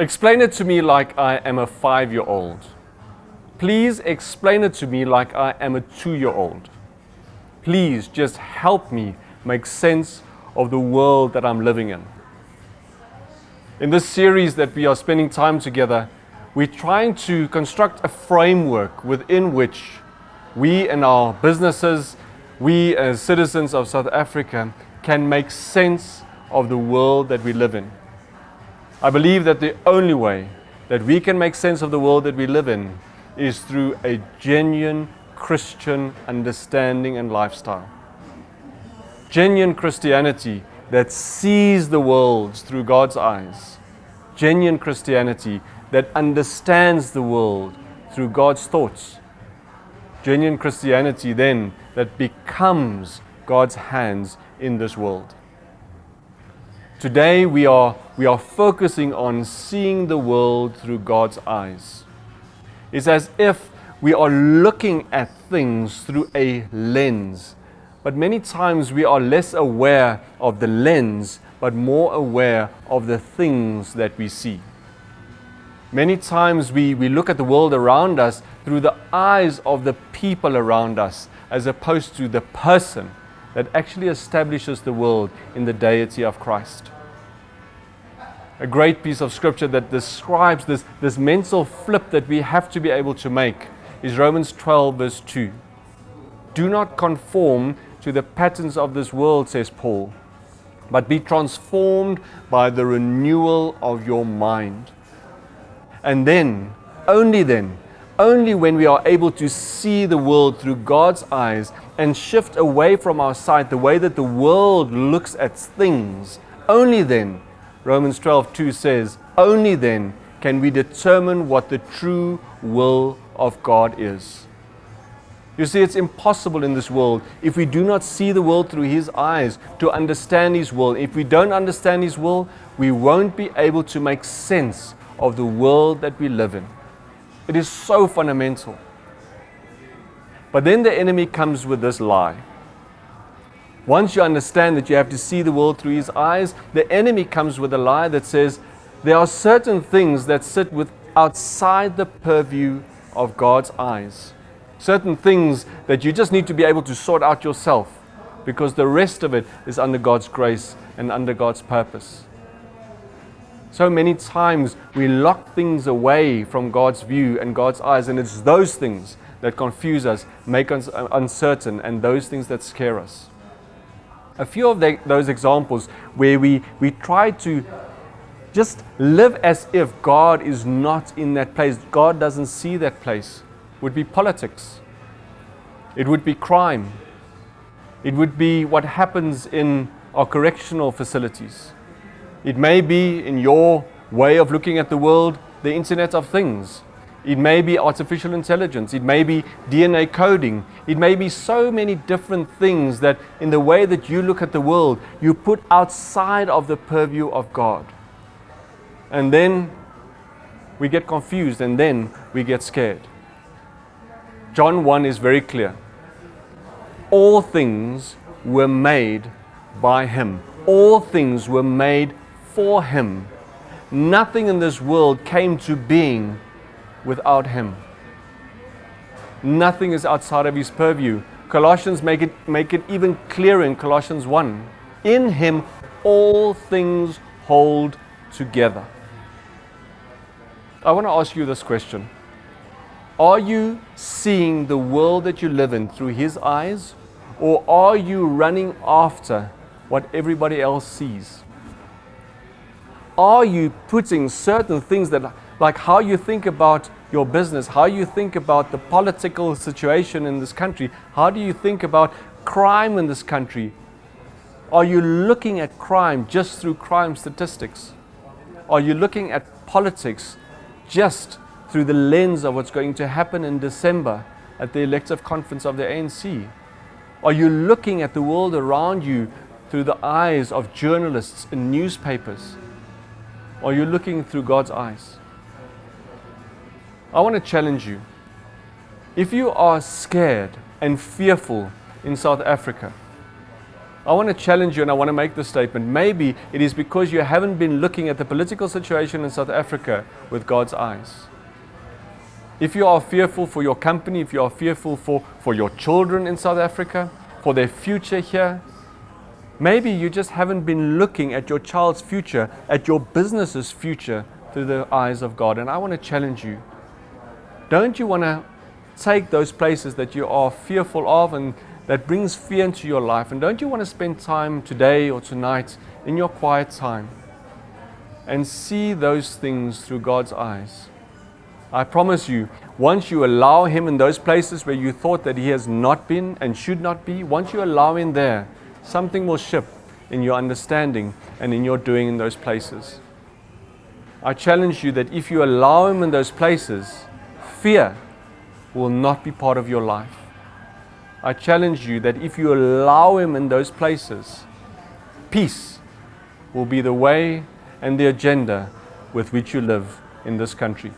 Explain it to me like I am a 5-year-old. Please explain it to me like I am a 2-year-old. Please just help me make sense of the world that I'm living in. In this series that we are spending time together, we're trying to construct a framework within which we and our businesses, we as citizens of South Africa, can make sense of the world that we live in. I believe that the only way that we can make sense of the world that we live in is through a genuine Christian understanding and lifestyle. Genuine Christianity that sees the world through God's eyes. Genuine Christianity that understands the world through God's thoughts. Genuine Christianity then that becomes God's hands in this world. Today we are focusing on seeing the world through God's eyes. It's as if we are looking at things through a lens, but many times we are less aware of the lens, but more aware of the things that we see. Many times we look at the world around us through the eyes of the people around us, as opposed to the person that actually establishes the world in the deity of Christ. A great piece of scripture that describes this mental flip that we have to be able to make is Romans 12 verse 2. Do not conform to the patterns of this world, says Paul, but be transformed by the renewal of your mind. And then, only when we are able to see the world through God's eyes and shift away from our sight the way that the world looks at things, only then, Romans 12:2 says, only then can we determine what the true will of God is. You see, it's impossible in this world, if we do not see the world through His eyes, to understand His will. If we don't understand His will, we won't be able to make sense of the world that we live in. It is so fundamental. But then the enemy comes with this lie. Once you understand that you have to see the world through His eyes, the enemy comes with a lie that says there are certain things that sit outside the purview of God's eyes. Certain things that you just need to be able to sort out yourself, because the rest of it is under God's grace and under God's purpose. So many times we lock things away from God's view and God's eyes, and it's those things that confuse us, make us uncertain, and those things that scare us. A few of those examples where we try to just live as if God is not in that place, God doesn't see that place, would be politics. It would be crime. It would be what happens in our correctional facilities. It may be, in your way of looking at the world, the Internet of Things. It may be artificial intelligence. It may be DNA coding. It may be so many different things that in the way that you look at the world, you put outside of the purview of God. And then we get confused, and then we get scared. John 1 is very clear. All things were made by Him. All things were made for Him. Nothing in this world came to being without Him. Nothing is outside of His purview. Colossians make it even clearer in Colossians 1. In Him all things hold together. I want to ask you this question. Are you seeing the world that you live in through His eyes, or are you running after what everybody else sees? Are you putting certain things that, like how you think about your business, how you think about the political situation in this country, how do you think about crime in this country? Are you looking at crime just through crime statistics? Are you looking at politics just through the lens of what's going to happen in December at the elective conference of the ANC? Are you looking at the world around you through the eyes of journalists and newspapers? Are you looking through God's eyes? I want to challenge you. If you are scared and fearful in South Africa, I want to challenge you and I want to make this statement. Maybe it is because you haven't been looking at the political situation in South Africa with God's eyes. If you are fearful for your company, if you are fearful for your children in South Africa, for their future here, maybe you just haven't been looking at your child's future, at your business's future through the eyes of God. And I want to challenge you. Don't you want to take those places that you are fearful of and that brings fear into your life? And don't you want to spend time today or tonight in your quiet time and see those things through God's eyes? I promise you, once you allow Him in those places where you thought that He has not been and should not be, once you allow Him there, something will shift in your understanding and in your doing in those places. I challenge you that if you allow Him in those places, fear will not be part of your life. I challenge you that if you allow Him in those places, peace will be the way and the agenda with which you live in this country.